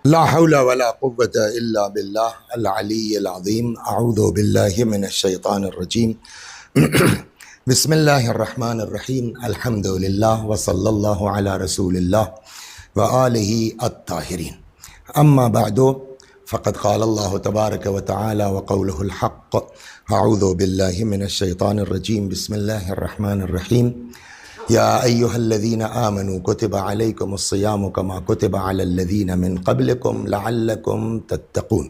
لا حول ولا قوة إلا بالله العلي العظيم. أعوذ بالله من الشيطان الرجيم. بسم الله الرحمن الرحيم. الحمد لله وصلى الله على رسول الله وآله الطاهرين. أما بعد فقد قال الله تبارك وتعالى وقوله الحق. أعوذ بالله من الشيطان الرجيم. بسم الله الرحمن الرحيم. يا أيها الذين آمنوا كتب عليكم الصيام كما كتب على الذين من قبلكم لعلكم تتقون.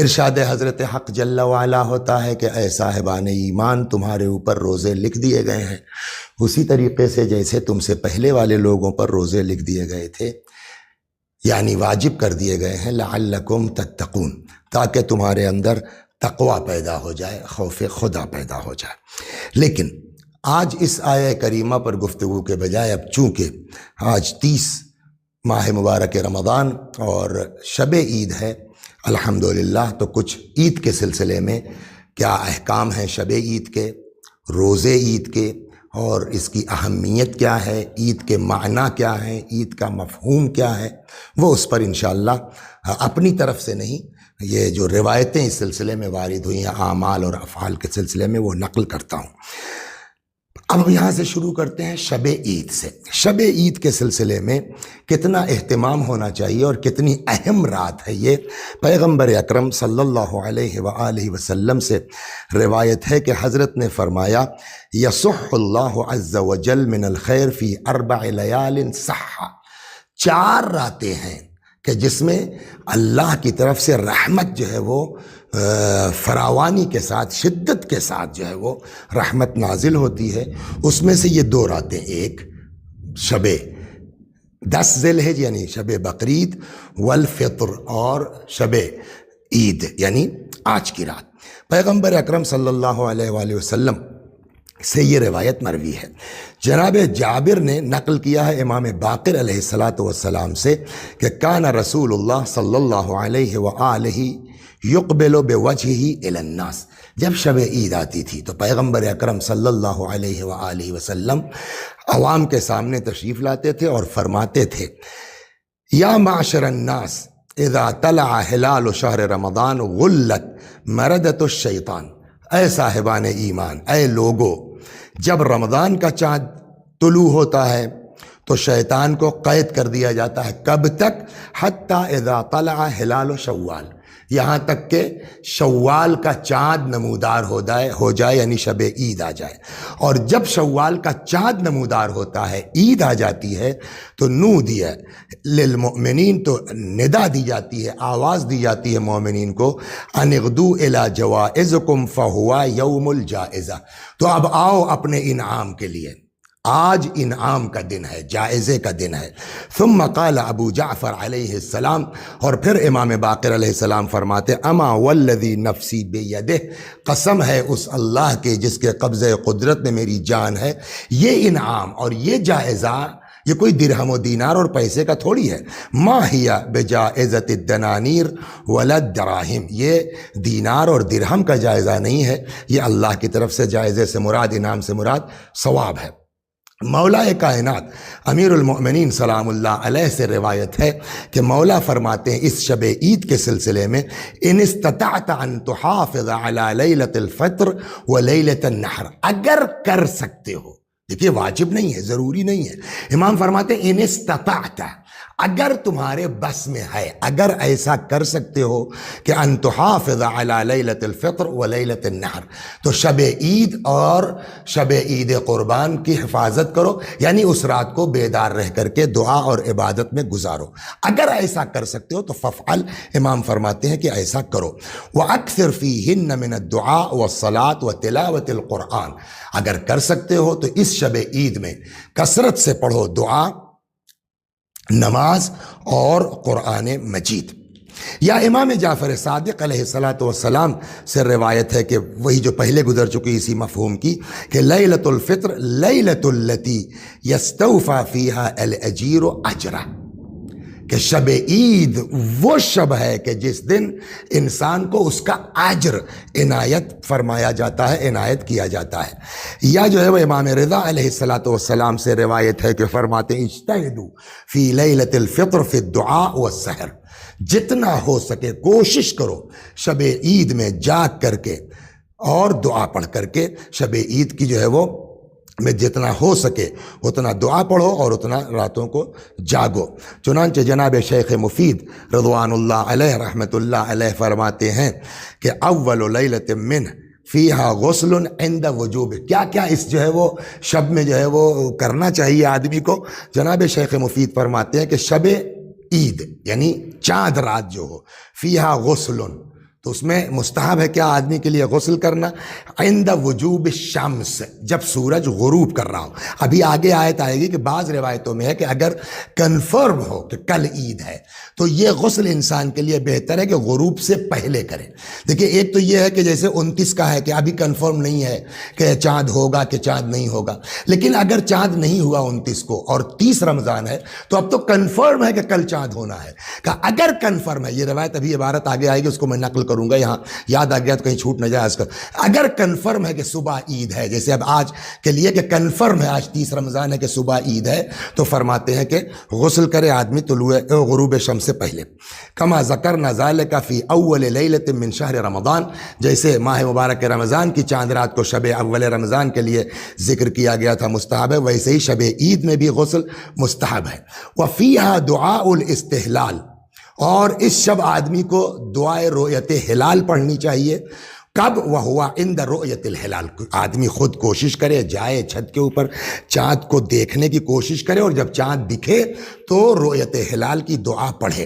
ارشاد حضرت حق جل وعلا ہوتا ہے کہ اے صاحبان ایمان، تمہارے اوپر روزے لکھ دیے گئے ہیں اسی طریقے سے جیسے تم سے پہلے والے لوگوں پر روزے لکھ دیے گئے تھے، یعنی واجب کر دیے گئے ہیں، لعلکم تتقون، تاکہ تمہارے اندر تقوی پیدا ہو جائے، خوف خدا پیدا ہو جائے۔ لیکن آج اس آیہ کریمہ پر گفتگو کے بجائے، اب چونکہ آج 30 ماہ مبارک رمضان اور شب عید ہے الحمدللہ، تو کچھ عید کے سلسلے میں کیا احکام ہیں شب عید کے، روزے عید کے، اور اس کی اہمیت کیا ہے، عید کے معنی کیا ہیں، عید کا مفہوم کیا ہے، وہ اس پر انشاءاللہ اپنی طرف سے نہیں، یہ جو روایتیں اس سلسلے میں وارد ہوئی ہیں اعمال اور افعال کے سلسلے میں، وہ نقل کرتا ہوں۔ اب یہاں سے شروع کرتے ہیں شب عید سے۔ شب عید کے سلسلے میں کتنا اہتمام ہونا چاہیے اور کتنی اہم رات ہے، یہ پیغمبر اکرم صلی اللہ علیہ وآلہ وسلم سے روایت ہے کہ حضرت نے فرمایا، یصح اللہ عز وجل من الخیر فی 4 لیال صحا، 4 راتیں ہیں کہ جس میں اللہ کی طرف سے رحمت جو ہے وہ فراوانی کے ساتھ، شدت کے ساتھ جو ہے وہ رحمت نازل ہوتی ہے۔ اس میں سے یہ 2 راتیں، ایک شب 10 ذی الحج یعنی شب بقرعید، والفطر، اور شب عید یعنی آج کی رات۔ پیغمبر اکرم صلی اللہ علیہ وآلہ وسلم سے یہ روایت مروی ہے۔ جناب جابر نے نقل کیا ہے امام باقر علیہ السلام سے کہ کان رسول اللہ صلی اللہ علیہ وآلہ یقبل بوجہہ الی الناس، جب شب عید آتی تھی تو پیغمبر اکرم صلی اللہ علیہ وآلہ وسلم عوام کے سامنے تشریف لاتے تھے اور فرماتے تھے، یا معشر الناس اذا طلع ہلال شہر رمضان غلت مردۃ الشیطان، اے صاحبان ایمان، اے لوگو، جب رمضان کا چاند طلوع ہوتا ہے تو شیطان کو قید کر دیا جاتا ہے۔ کب تک؟ حتی اذا طلع ہلال شوال، یہاں تک کہ شوال کا چاند نمودار ہو جائے یعنی شب عید آ جائے۔ اور جب شوال کا چاند نمودار ہوتا ہے، عید آ جاتی ہے، تو نودی للمؤمنین، تو ندا دی جاتی ہے، آواز دی جاتی ہے مومنین کو، ان اغدوا الی جوائزکم فہو یوم الجائزہ، تو اب آؤ اپنے انعام کے لیے، آج انعام کا دن ہے، جائزے کا دن ہے۔ ثم قال ابو جعفر علیہ السلام، اور پھر امام باقر علیہ السلام فرماتے، اما والذی نفسی بیدہ، قسم ہے اس اللہ کے جس کے قبضہ قدرت میں میری جان ہے، یہ انعام اور یہ جائزہ یہ کوئی درہم و دینار اور پیسے کا تھوڑی ہے، ما ہی بجائزت الدنانیر ولا الدراہم، یہ دینار اور درہم کا جائزہ نہیں ہے، یہ اللہ کی طرف سے جائزے سے مراد، انعام سے مراد ثواب ہے۔ مولا کائنات امیر المؤمنین سلام اللہ علیہ سے روایت ہے کہ مولا فرماتے ہیں اس شب عید کے سلسلے میں، ان استطعت ان تحافظ علی لیلۃ الفطر و لیلۃ النحر، اگر کر سکتے ہو، دیکھیے واجب نہیں ہے، ضروری نہیں ہے، امام فرماتے ہیں ان استطعت، اگر تمہارے بس میں ہے، اگر ایسا کر سکتے ہو کہ ان تحافظ علی لیلۃ الفطر و لیلۃ النحر، تو شب عید اور شب عید قربان کی حفاظت کرو، یعنی اس رات کو بیدار رہ کر کے دعا اور عبادت میں گزارو، اگر ایسا کر سکتے ہو تو ففعل، امام فرماتے ہیں کہ ایسا کرو۔ وَأَكْثِرْ فِيهِنَّ مِنَ الدُّعَاءِ وَالصَّلَاةِ وَتِلَاوَةِ الْقُرْآنِ، اگر کر سکتے ہو تو اس شب عید میں کثرت سے پڑھو دعا، نماز اور قرآن مجید۔ یا امام جعفر صادق علیہ السلام سے روایت ہے کہ وہی جو پہلے گزر چکی اسی مفہوم کی، کہ لیلۃ الفطر لیلۃ التی یستوفی فیہا الاجیر اجرہ، کہ شب عید وہ شب ہے کہ جس دن انسان کو اس کا اجر عنایت فرمایا جاتا ہے، عنایت کیا جاتا ہے۔ یا جو ہے وہ امام رضا علیہ السلام سے روایت ہے کہ فرماتے ہیں اجتہدوا فی لیلۃ الفطر فی الدعاء والسحر، جتنا ہو سکے کوشش کرو شب عید میں جاگ کر کے اور دعا پڑھ کر کے، شب عید کی جو ہے وہ میں جتنا ہو سکے اتنا دعا پڑھو اور اتنا راتوں کو جاگو۔ چنانچہ جناب شیخ مفید رضوان اللہ علیہ رحمۃ اللہ علیہ فرماتے ہیں کہ اول لیلۃ من فیہا غسل عند وجوب، کیا کیا اس جو ہے وہ شب میں جو ہے وہ کرنا چاہیے آدمی کو۔ جناب شیخ مفید فرماتے ہیں کہ شب عید یعنی چاند رات جو ہو، فیہا غسل، تو اس میں مستحب ہے کیا آدمی کے لیے غسل کرنا، عند وجوب الشمس، جب سورج غروب کر رہا ہو۔ ابھی آگے آیت آئے گی کہ بعض روایتوں میں ہے کہ اگر کنفرم ہو کہ کل عید ہے تو یہ غسل انسان کے لیے بہتر ہے کہ غروب سے پہلے کرے۔ دیکھیں ایک تو یہ ہے کہ جیسے 29 کا ہے کہ ابھی کنفرم نہیں ہے کہ چاند ہوگا کہ چاند نہیں ہوگا، لیکن اگر چاند نہیں ہوا 29 کو اور 30 رمضان ہے تو اب تو کنفرم ہے کہ کل چاند ہونا ہے۔ کہ اگر کنفرم ہے، یہ روایت ابھی عبارت آگے آئے گی اس کو میں نقل کروں گا، یہاں یاد آ گیا تو کہیں چھوٹ نہ جائے اس کا۔ اگر کنفرم ہے کہ صبح عید ہے، جیسے اب آج کے لیے کہ کنفرم ہے آج 30 رمضان ہے کہ صبح عید ہے، تو فرماتے ہیں کہ غسل کرے آدمی طلوع غروب شمس سے پہلے۔ کما ذکرنا ذالک فی اول لیلۃ من شہر رمضان، جیسے ماہ مبارک رمضان کی چاند رات کو شب اول رمضان کے لیے ذکر کیا گیا تھا مستحب ہے، ویسے ہی شب عید میں بھی غسل مستحب ہے۔ وفیہا دعاء الاستحلال، اور اس شب آدمی کو دعائے رؤیت ہلال پڑھنی چاہیے۔ کب؟ وہوا عند رؤیت الہلال، آدمی خود کوشش کرے، جائے چھت کے اوپر چاند کو دیکھنے کی کوشش کرے، اور جب چاند دکھے تو رؤیت ہلال کی دعا پڑھے۔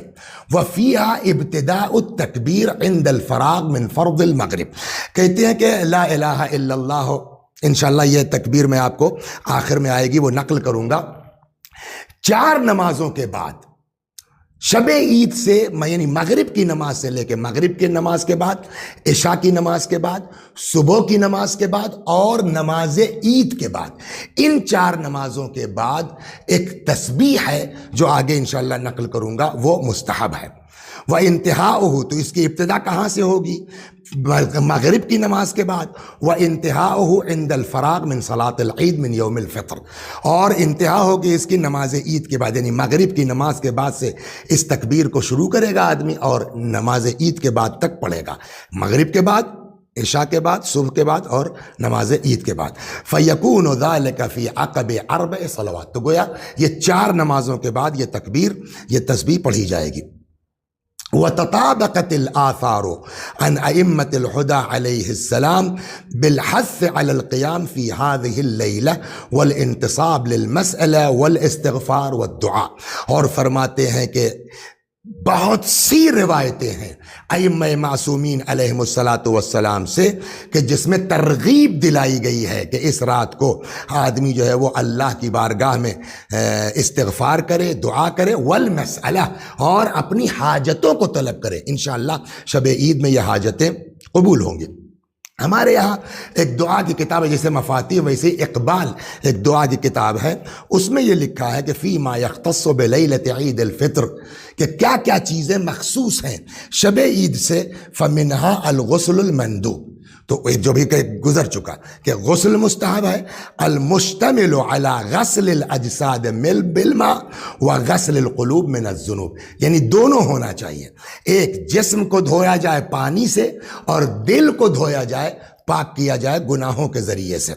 وفیہا ابتداء التکبیر عند الفراغ من فرض المغرب، کہتے ہیں کہ لا الہ الا اللہ، انشاءاللہ یہ تکبیر میں آپ کو آخر میں آئے گی وہ نقل کروں گا۔ 4 نمازوں کے بعد شب عید سے یعنی مغرب کی نماز سے لے کے مغرب کی نماز کے بعد، عشاء کی نماز کے بعد، صبح کی نماز کے بعد اور نماز عید کے بعد، ان 4 نمازوں کے بعد ایک تسبیح ہے جو آگے انشاءاللہ نقل کروں گا، وہ مستحب ہے۔ وَإِنْتِهَاؤُهُ، تو اس کی ابتدا کہاں سے ہوگی؟ مغرب کی نماز کے بعد۔ وَإِنْتِهَاؤُهُ عِنْدَ الْفَرَاغِ مِنْ صَلَاةِ الْعِيدِ مِنْ يَوْمِ الْفِطْرِ، اور انتہا ہوگی اس کی نماز عید کے بعد، یعنی مغرب کی نماز کے بعد سے اس تکبیر کو شروع کرے گا آدمی اور نماز عید کے بعد تک پڑھے گا، مغرب کے بعد، عشاء کے بعد، صبح کے بعد اور نماز عید کے بعد۔ فَيَكُونُ ذَلِكَ فِي عَقَبِ 4 صلوات، تو گویا یہ 4 نمازوں کے بعد یہ تکبیر، یہ تسبیح پڑھی جائے گی۔ وتطابقت الآثار عن أئمة الهدى عليه السلام بالحث على القيام في هذه الليلة والانتصاب للمسألة والاستغفار والدعاء، اور فرماتے ہیں کہ بہت سی روایتیں ہیں ائمہ معصومین علیہم السلام سے کہ جس میں ترغیب دلائی گئی ہے کہ اس رات کو آدمی جو ہے وہ اللہ کی بارگاہ میں استغفار کرے، دعا کرے، والمسئلہ، اور اپنی حاجتوں کو طلب کرے۔ انشاءاللہ شب عید میں یہ حاجتیں قبول ہوں گی۔ ہمارے یہاں ایک دعا کی کتاب ہے، جیسے مفاتیح ویسے اقبال ایک دعا کی کتاب ہے، اس میں یہ لکھا ہے کہ فیما یختص بلیلۃ عید الفطر، کہ کیا کیا چیزیں مخصوص ہیں شب عید سے۔ فمنہا الغسل المندوب، تو جو بھی گزر چکا کہ غسل مستحب ہے، المشتمل علی غسل الاجساد بالماء وغسل القلوب من الذنوب، یعنی دونوں ہونا چاہیے، ایک جسم کو دھویا جائے پانی سے اور دل کو دھویا جائے، پاک کیا جائے گناہوں کے ذریعے سے۔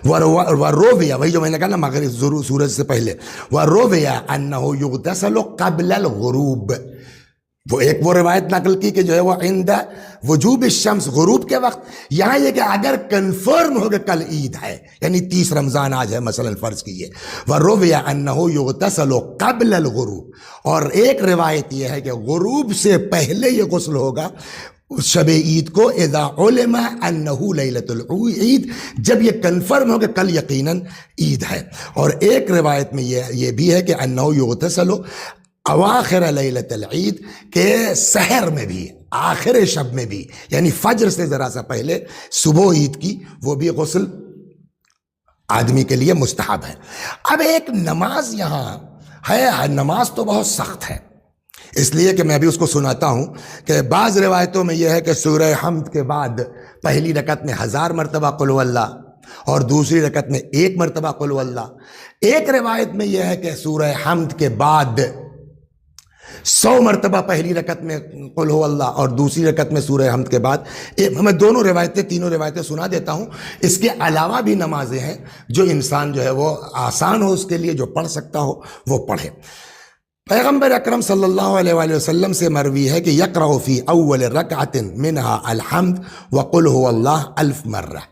ورویہ، وہی جو میں نے کہا نا مغرب سورج سے پہلے، ورویہ انہ یغتسل قبل الغروب، وہ ایک وہ روایت نقل کی کہ جو ہے وہ عند وجوب الشمس، غروب کے وقت۔ یہاں یہ کہ اگر کنفرم ہو کہ کل عید ہے، یعنی 30 رمضان آج ہے مثلا فرض کیجئے، ورویہ انہ یغتسل قبل الغروب، اور ایک روایت یہ ہے کہ غروب سے پہلے یہ غسل ہوگا شب عید کو، اذا علم انہ لیلۃ العید، جب یہ کنفرم ہو کہ کل یقیناً عید ہے۔ اور ایک روایت میں یہ بھی ہے کہ انہ یغتسل اواخر لیلۃ العید، کہ سحر میں بھی، آخر شب میں بھی، یعنی فجر سے ذرا سا پہلے صبح عید کی، وہ بھی غسل آدمی کے لیے مستحب ہے۔ اب ایک نماز یہاں ہے نماز تو بہت سخت ہے، اس لیے کہ میں بھی اس کو سناتا ہوں کہ بعض روایتوں میں یہ ہے کہ سورہ حمد کے بعد پہلی رکعت میں 1000 مرتبہ قل هو اللہ اور دوسری رکعت میں 1 مرتبہ قل هو اللہ۔ ایک روایت میں یہ ہے کہ سورہ حمد کے بعد 100 مرتبہ پہلی رکعت میں قل هو اللہ اور دوسری رکعت میں سورہ حمد کے بعد میں تینوں روایتیں سنا دیتا ہوں۔ اس کے علاوہ بھی نمازیں ہیں جو انسان جو ہے وہ آسان ہو اس کے لیے، جو پڑھ سکتا ہو وہ پڑھے۔ پیغمبر اکرم صلی اللہ علیہ وآلہ وسلم سے مروی ہے کہ یقرأ فی اول رکعت منہا الحمد وقل هو اللہ 1000 مرہ۔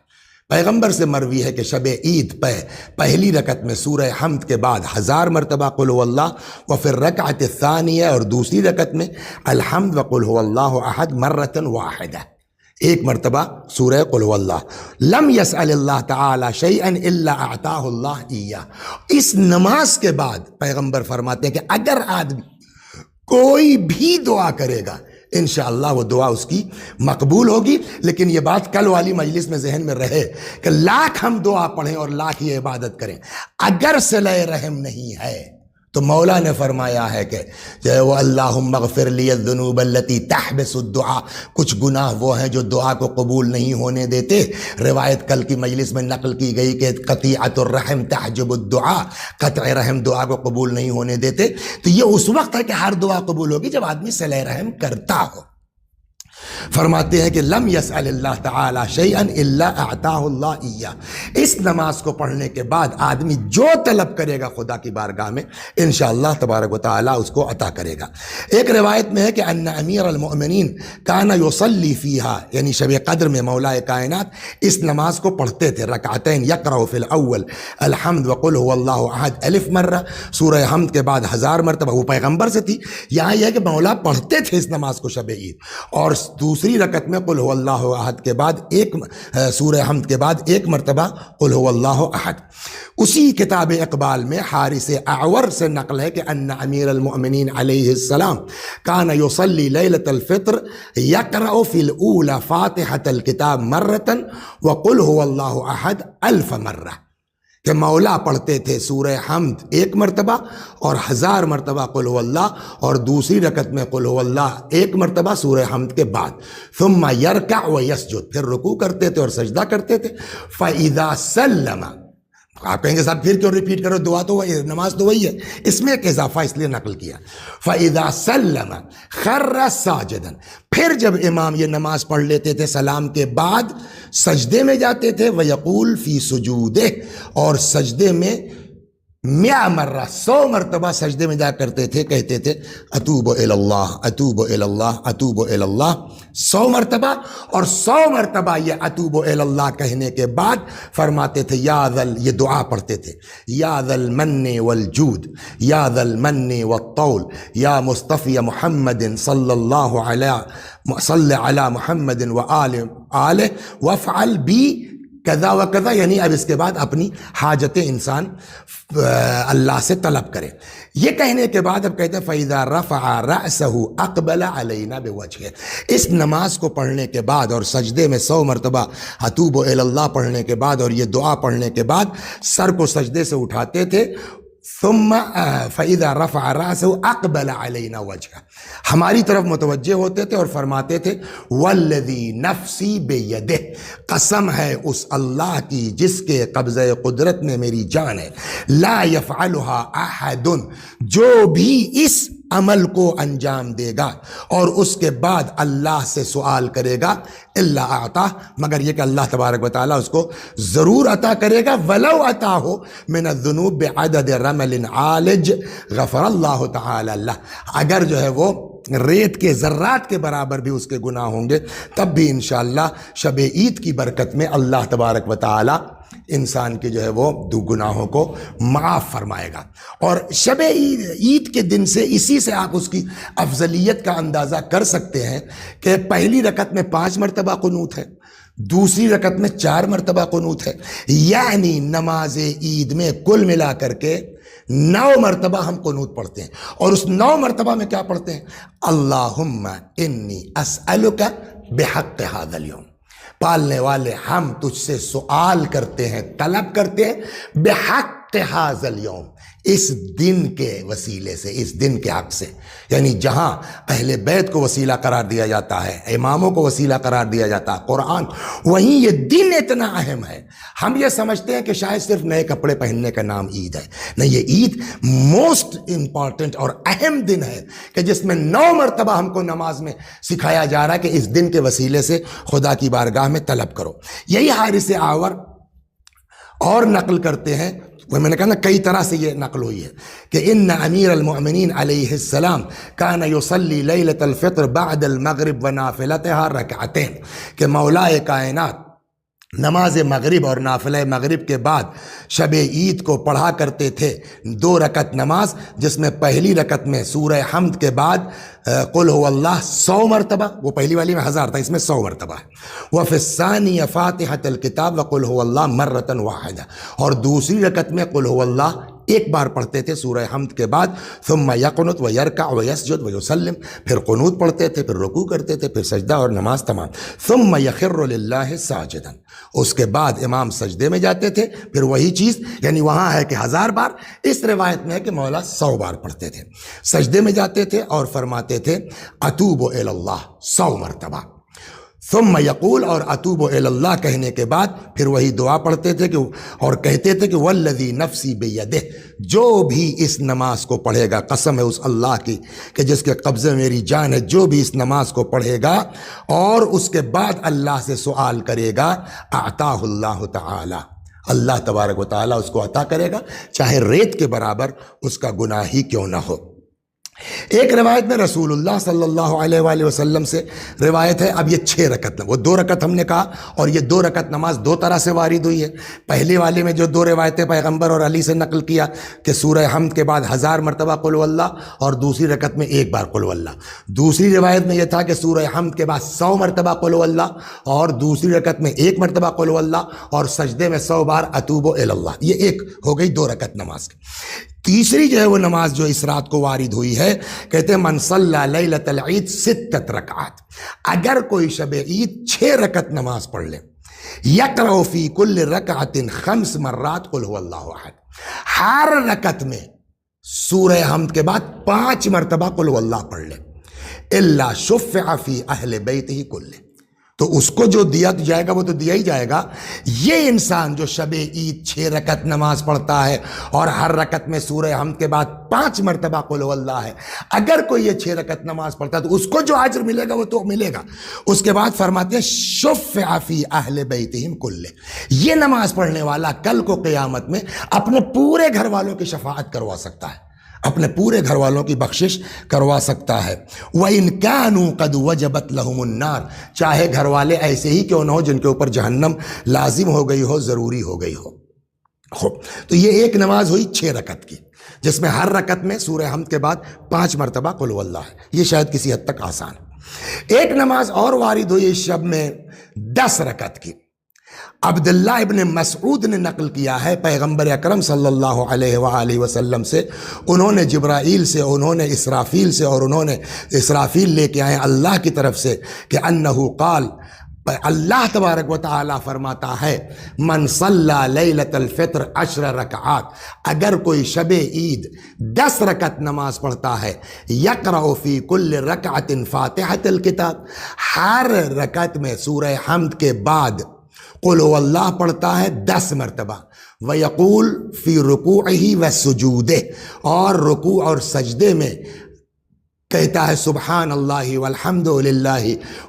پیغمبر سے مروی ہے کہ شب عید پہلی رکعت میں سورہ حمد کے بعد 1000 مرتبہ قل هو اللہ، وفي الرکعت الثانیہ اور دوسری رکعت میں الحمد وقل هو اللہ احد مرۃ واحدہ، 1 مرتبہ سورہ قل هو اللہ۔ لم يسأل اللہ تعالی شیئا الا اعطاه اللہ ایاہ۔ اس نماز کے بعد پیغمبر فرماتے ہیں کہ اگر آدمی کوئی بھی دعا کرے گا انشاءاللہ وہ دعا اس کی مقبول ہوگی۔ لیکن یہ بات کل والی مجلس میں ذہن میں رہے کہ لاکھ ہم دعا پڑھیں اور لاکھ یہ عبادت کریں، اگر صلہ رحم نہیں ہے تو مولا نے فرمایا ہے کہ جو وہ اللہم اغفر لی الذنوب التی تحبس الدعا، کچھ گناہ وہ ہیں جو دعا کو قبول نہیں ہونے دیتے۔ روایت کل کی مجلس میں نقل کی گئی کہ قطیعۃ الرحم تحجب الدعا، قطع رحم دعا کو قبول نہیں ہونے دیتے۔ تو یہ اس وقت ہے کہ ہر دعا قبول ہوگی جب آدمی صلہ رحم کرتا ہو۔ فرماتے ہیں کہ لم یسأل اللہ تعالی شیئا الا اعطاه اللہ ایاہ۔ اس نماز کو پڑھنے کے بعد آدمی جو طلب کرے گا خدا کی بارگاہ میں انشاءاللہ تبارک و تعالی اس کو عطا کرے گا۔ ایک روایت میں ہے کہ ان امیر المؤمنین کان یصلی فیہا، یعنی شب قدر میں مولا کائنات اس نماز کو پڑھتے تھے، رکعتین یقرأ فی الاول الحمد وقل هو اللہ احد 1000 مرہ، سورہ حمد کے بعد 1000 مرتبہ۔ وہ پیغمبر سے تھی، یہاں یہ ہے کہ مولا پڑھتے تھے اس نماز کو شب عید، اور دوسری رکعت میں قل هو اللہ احد کے بعد سورہ حمد کے بعد 1 مرتبہ قل هو اللہ احد۔ اسی کتاب اقبال میں حارث اعور سے نقل ہے کہ ان امیر المؤمنین علیہ السلام کان یصلی لیلۃ الفطر یقرأ فی الاولی فاتحۃ الکتاب مرۃ وقل هو اللہ احد 1000 مرہ، کہ مولا پڑھتے تھے سورہ حمد 1 مرتبہ اور 1000 مرتبہ قل هو اللہ، اور دوسری رکعت میں قل هو اللہ 1 مرتبہ سورہ حمد کے بعد، ثم یرکع و یسجد، پھر رکوع کرتے تھے اور سجدہ کرتے تھے۔ فَإِذَا سَلَّمَ، آپ کہیں گے صاحب پھر کیوں ریپیٹ کرو، دعا تو وہی، نماز تو وہی ہے، اس میں ایک اضافہ اس لیے نقل کیا۔ فَإِذَا سَلَّمَ خَرَّ سَاجِدًا، پھر جب امام یہ نماز پڑھ لیتے تھے سلام کے بعد سجدے میں جاتے تھے، وَيَقُول فِي سُجُودِهِ، اور سجدے میں 100 مرہ 100 مرتبہ سجدے میں جا کرتے تھے، کہتے تھے اتوب الی اللہ اتوب الی اللہ اتوب الی اللہ 100 مرتبہ، اور 100 مرتبہ یہ اتوب الی اللہ کہنے کے بعد فرماتے تھے یا ذل، یہ دعا پڑھتے تھے، یا ذا المن والجود یا ذا المن والطول یا مصطفی محمد صلی اللہ علیہ صلی علی محمد وآلہ وافعل بی کذا و کذا، یعنی اب اس کے بعد اپنی حاجتیں انسان اللہ سے طلب کرے۔ یہ کہنے کے بعد اب کہتے ہیں فَإِذَا رَفَعَ رَأْسَهُ أَقْبَلَ عَلَيْنَا بِوَجْهِهِ۔ اس نماز کو پڑھنے کے بعد اور سجدے میں 100 مرتبہ اتوب الی اللہ پڑھنے کے بعد اور یہ دعا پڑھنے کے بعد سر کو سجدے سے اٹھاتے تھے، ثم فَإِذَا رَفَعَ رَأْسَهُ أَقْبَلَ عَلَيْنَا وَجْهَهُ، ہماری طرف متوجہ ہوتے تھے اور فرماتے تھے وَالَّذِي نَفْسِي بِيَدِهِ، قسم ہے اس اللہ کی جس کے قبضہ قدرت میں میری جان ہے، لا يفعلها احد، جو بھی اس عمل کو انجام دے گا اور اس کے بعد اللہ سے سوال کرے گا الا اعطا، مگر یہ کہ اللہ تبارک و تعالیٰ اس کو ضرور عطا کرے گا، ولو عطا ہو من الذنوب بعدد رمل عالج غفر اللہ تعالی اللہ، اگر جو ہے وہ ریت کے ذرات کے برابر بھی اس کے گناہ ہوں گے تب بھی انشاءاللہ شب عید کی برکت میں اللہ تبارک و تعالی انسان کے جو ہے وہ دو گناہوں کو معاف فرمائے گا۔ اور شب عید کے دن سے اسی سے آپ اس کی افضلیت کا اندازہ کر سکتے ہیں کہ پہلی رکعت میں 5 مرتبہ قنوت ہے، دوسری رکعت میں 4 مرتبہ قنوت ہے، یعنی نماز عید میں کل ملا کر کے 9 مرتبہ ہم قنوت پڑھتے ہیں، اور اس 9 مرتبہ میں کیا پڑھتے ہیں؟ اللہم انی اسألک بحق ھذا اليوم، پالنے والے ہم تجھ سے سوال کرتے ہیں، طلب کرتے ہیں بحق حاض اليوم، اس دن کے وسیلے سے، اس دن کے حق سے، یعنی جہاں اہل بیت کو وسیلہ قرار دیا جاتا ہے، اماموں کو وسیلہ قرار دیا جاتا ہے، قرآن، وہیں یہ دن اتنا اہم ہے۔ ہم یہ سمجھتے ہیں کہ شاید صرف نئے کپڑے پہننے کا نام عید ہے، نہیں، یہ عید موسٹ امپورٹنٹ اور اہم دن ہے کہ جس میں 9 مرتبہ ہم کو نماز میں سکھایا جا رہا ہے کہ اس دن کے وسیلے سے خدا کی بارگاہ میں طلب کرو۔ یہی حارث اعور اور نقل کرتے ہیں، وہ میں نے کہا نا کئی طرح سے یہ نقل ہوئی ہے، کہ ان امیر المؤمنین علیہ السلام کان یصلی لیلۃ الفطر بعد المغرب ونافلتها رکعتین، کہ مولائے کائنات نماز مغرب اور نافلہ مغرب کے بعد شب عید کو پڑھا کرتے تھے 2 رکعت نماز، جس میں پہلی رکعت میں سورہ حمد کے بعد قل هو اللہ 100 مرتبہ، وہ پہلی والی میں 1000 تھا، اس میں 100 مرتبہ ہے، وفی الثانی فاتحۃ الکتاب وقل هو اللہ مرۃ واحدہ، اور دوسری رکعت میں قل هو اللہ ایک بار پڑھتے تھے سورہ حمد کے بعد، ثم یقنت ویرکع ویسجد ویسلم، پھر قنوت پڑھتے تھے، پھر رکوع کرتے تھے، پھر سجدہ اور نماز تمام، ثم یخر للہ ساجدا، اس کے بعد امام سجدے میں جاتے تھے، پھر وہی چیز، یعنی وہاں ہے کہ 1000 بار، اس روایت میں ہے کہ مولا 100 بار پڑھتے تھے، سجدے میں جاتے تھے اور فرماتے تھے اتوب الی اللہ 100 مرتبہ، ثم یقول، اور اتوب الی اللہ کہنے کے بعد پھر وہی دعا پڑھتے تھے کہ اور کہتے تھے کہ والذی نفسی بیدہ، جو بھی اس نماز کو پڑھے گا، قسم ہے اس اللہ کی کہ جس کے قبضے میں میری جان ہے، جو بھی اس نماز کو پڑھے گا اور اس کے بعد اللہ سے سوال کرے گا، اعطاہ اللہ تعالی، اللہ تبارک و تعالی اس کو عطا کرے گا، چاہے ریت کے برابر اس کا گناہ ہی کیوں نہ ہو۔ ایک روایت میں رسول اللہ صلی اللہ علیہ وآلہ وسلم سے روایت ہے، اب یہ 6 رکعت، وہ 2 رکعت ہم نے کہا، اور یہ 2 رکعت نماز 2 طرح سے وارد ہوئی ہے۔ پہلے والے میں جو 2 روایتیں پیغمبر اور علی سے نقل کیا کہ سورہ حمد کے بعد 1000 مرتبہ قل هو اللہ، اور دوسری رکعت میں 1 بار قل هو اللہ۔ دوسری روایت میں یہ تھا کہ سورہ حمد کے بعد 100 مرتبہ قل هو اللہ، اور دوسری رکعت میں 1 مرتبہ قل هو اللہ، اور سجدے میں 100 بار اتوب الی اللہ۔ یہ ایک ہو گئی 2 رکعت نماز کی۔ تیسری جو ہے وہ نماز جو اس رات کو وارد ہوئی ہے، کہتے ہیں من صلی لیلۃ العید 6 رکعات، اگر کوئی شب عید 6 رکعت نماز پڑھ لے، یقرأ فی کل رکعت 5 مرات قل هو اللہ احد، ہر رکعت میں سورہ حمد کے بعد 5 مرتبہ قل هو اللہ پڑھ لے، الا شفع فی اہل بیتہ کلہ، تو اس کو جو دیا جائے گا وہ تو دیا ہی جائے گا۔ یہ انسان جو شب عید 6 رکعت نماز پڑھتا ہے اور ہر رکعت میں سورہ حمد کے بعد 5 مرتبہ قل هو اللہ ہے، اگر کوئی یہ 6 رکعت نماز پڑھتا ہے تو اس کو جو اجر ملے گا وہ تو ملے گا۔ اس کے بعد فرماتے ہیں شفع فی اہل بیتہم کلہ، یہ نماز پڑھنے والا کل کو قیامت میں اپنے پورے گھر والوں کی شفاعت کروا سکتا ہے، اپنے پورے گھر والوں کی بخشش کروا سکتا ہے۔ وَإِن كَانُوا قَدْ وَجَبَتْ لَهُمُ النَّارِ، چاہے گھر والے ایسے ہی کیوں نہ ہو جن کے اوپر جہنم لازم ہو گئی ہو، ضروری ہو گئی ہو۔ تو یہ ایک نماز ہوئی 6 رکعت کی، جس میں ہر رکعت میں سورہ حمد کے بعد 5 مرتبہ قل هو اللہ ہے، یہ شاید کسی حد تک آسان ہے۔ ایک نماز اور وارد ہوئی اس شب میں 10 رکعت کی، عبداللہ ابن مسعود نے نقل کیا ہے پیغمبر اکرم صلی اللہ علیہ وآلہ وسلم سے، انہوں نے جبرائیل سے، انہوں نے اسرافیل سے، اور انہوں نے اسرافیل لے کے آئے اللہ کی طرف سے کہ انہو قال، اللہ تبارک و تعالی فرماتا ہے من صلی لیلۃ الفطر 10 رکعات، اگر کوئی شب عید 10 رکعت نماز پڑھتا ہے، یقرأ فی کل رکعت فاتحۃ الکتاب، ہر رکعت میں سورہ حمد کے بعد قل هو اللہ پڑھتا ہے 10 مرتبہ، ویقول فی رکوعہ وسجودہ، اور رکوع اور سجدے میں کہتا ہے سبحان اللہ والحمد للہ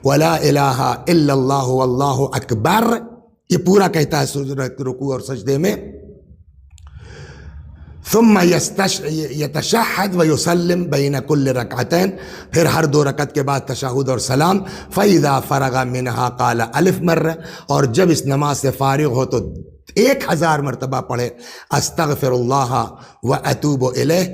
ولا الہ الا اللہ واللہ اکبر، یہ پورا کہتا ہے رکوع اور سجدے میں۔ ثم یتشہد ویسلم بین کل رکعتین، پھر ہر 2 رکعت کے بعد تشہد اور سلام، فَإِذَا فَرَغَ مِنْهَا قَالَ 1000 مرہ، اور جب اس نماز سے فارغ ہو تو 1000 مرتبہ پڑھے استغفر اللہ واتوب الیہ،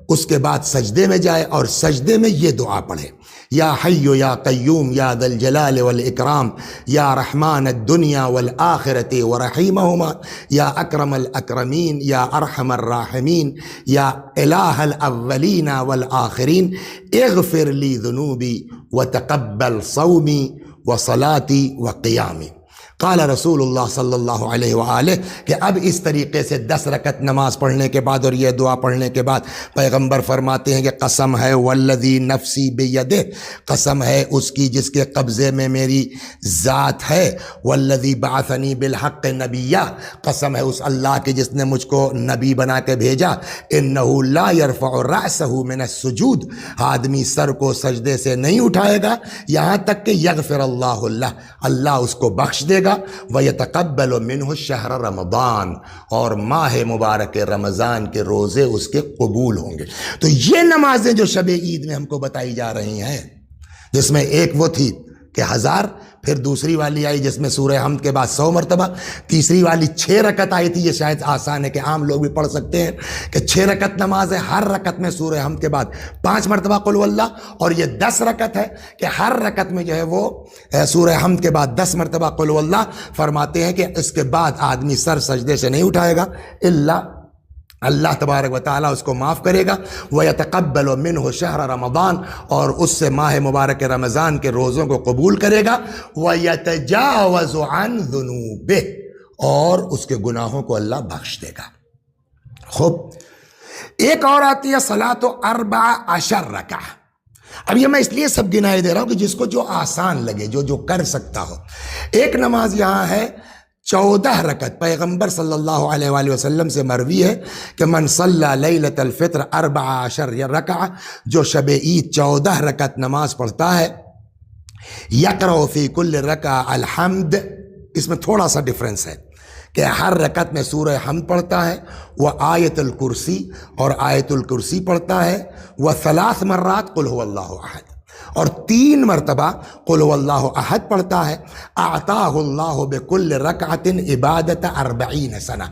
اس کے بعد سجدے میں جائے اور سجدے میں یہ دعا پڑھے، یا حی یا قیوم یا ذا الجلال والاکرام یا رحمان الدنیا والآخرة ورحیمہما یا اکرم الاکرمین یا ارحم الراحمین یا الہ الاولین والآخرین، اغفر لی ذنوبی وتقبل صومی وصلاتی وقیامی۔ قال رسول اللہ صلی اللہ علیہ وآلہ کہ اب اس طریقے سے 10 رکعت نماز پڑھنے کے بعد اور یہ دعا پڑھنے کے بعد پیغمبر فرماتے ہیں کہ قسم ہے والذی نفسی بیدہ، قسم ہے اس کی جس کے قبضے میں میری ذات ہے، والذی بعثنی بالحق نبیہ، قسم ہے اس اللہ کی جس نے مجھ کو نبی بنا کے بھیجا، انہ لا یرفع رأسہ من السجود، آدمی سر کو سجدے سے نہیں اٹھائے گا یہاں تک کہ یغفر اللہ اللہ اس کو بخش دے گا، وَيَتَقَبَّلُ مِنْهُ شَهْرَ رمضان، اور ماہ مبارک رمضان کے روزے اس کے قبول ہوں گے۔ تو یہ نمازیں جو شب عید میں ہم کو بتائی جا رہی ہیں، جس میں ایک وہ تھی کہ 1000، پھر دوسری والی آئی جس میں سورہ حمد کے بعد 100 مرتبہ، تیسری والی 6 رکعت آئی تھی، یہ شاید آسان ہے کہ عام لوگ بھی پڑھ سکتے ہیں کہ 6 رکعت نماز ہے، ہر رکعت میں سورہ حمد کے بعد 5 مرتبہ قل واللہ، اور یہ 10 رکعت ہے کہ ہر رکعت میں جو ہے وہ سورہ حمد کے بعد 10 مرتبہ قل واللہ، فرماتے ہیں کہ اس کے بعد آدمی سر سجدے سے نہیں اٹھائے گا الا اللہ تبارک و تعالیٰ اس کو معاف کرے گا، وَيَتَقَبَّلُ مِنْهُ شَهْرَ رمضان، اور اس سے ماہ مبارک رمضان کے روزوں کو قبول کرے گا، وَيَتَجَاوَزُ عَنْ ذُنُوبِهِ، اور اس کے گناہوں کو اللہ بخش دے گا۔ خوب، ایک اور آتی ہے صلاۃ 14 رکعہ۔ اب یہ میں اس لیے سب گنائے دے رہا ہوں کہ جس کو جو آسان لگے، جو کر سکتا ہو۔ ایک نماز یہاں ہے 14 رکعت، پیغمبر صلی اللہ علیہ وآلہ وسلم سے مروی ہے کہ من صلی لیلۃ الفطر 14 رکعہ، جو شب عید 14 رکعت نماز پڑھتا ہے، یقرأ فی کل رکعہ الحمد، اس میں تھوڑا سا ڈفرنس ہے کہ ہر رکعت میں سورہ حمد پڑھتا ہے، وہ آیت الکرسی، اور آیت الکرسی پڑھتا ہے، وہ 3 مرات قل هو اللہ احد، اور 3 مرتبہ قل هو اللہ احد پڑھتا ہے، اعطاہ اللہ بکل رکعت عبادت 40 سنہ،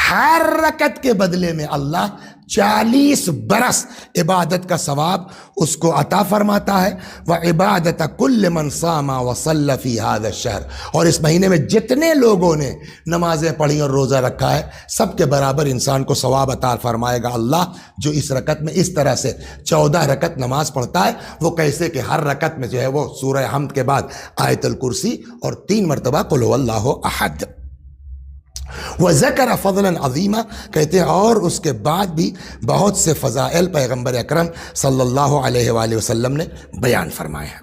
ہر رکعت کے بدلے میں اللہ 40 برس عبادت کا ثواب اس کو عطا فرماتا ہے، وعبادت کل من صام وصلی فی هذا الشہر، اور اس مہینے میں جتنے لوگوں نے نمازیں پڑھی اور روزہ رکھا ہے سب کے برابر انسان کو ثواب عطا فرمائے گا اللہ، جو اس رکعت میں اس طرح سے 14 رکعت نماز پڑھتا ہے۔ وہ کیسے کہ ہر رکعت میں جو ہے وہ سورہ حمد کے بعد آیت الکرسی اور 3 مرتبہ قل هو اللہ احد۔ وَذَكَرَ فَضْلًا عَظِيمًا، کہتے ہیں اور اس کے بعد بھی بہت سے فضائل پیغمبر اکرم صلی اللہ علیہ وآلہ وسلم نے بیان فرمائے ہیں۔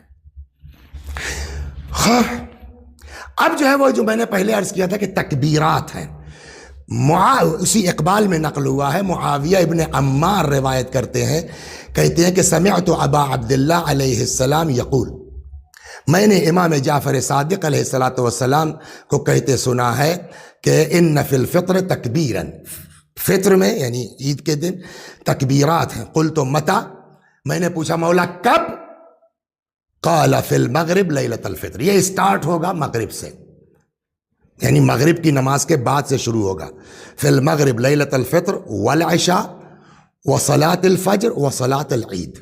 اب جو ہے وہ جو میں نے پہلے عرض کیا تھا کہ تکبیرات ہیں، اسی اقبال میں نقل ہوا ہے، معاویہ ابن عمار روایت کرتے ہیں، کہتے ہیں کہ سمعت ابا عبداللہ علیہ السلام یقول، میں نے امام جعفر صادق علیہ السلام کو کہتے سنا ہے کہ ان فی الفطر تکبیرا، فطر میں یعنی عید کے دن تکبیرات ہیں۔ قلت متی، میں نے پوچھا مولا کب؟ قال فی المغرب لیلۃ الفطر، یہ اسٹارٹ ہوگا مغرب سے، یعنی مغرب کی نماز کے بعد سے شروع ہوگا۔ فی المغرب لیلۃ الفطر والعشاء وصلاۃ الفجر وصلاۃ العید،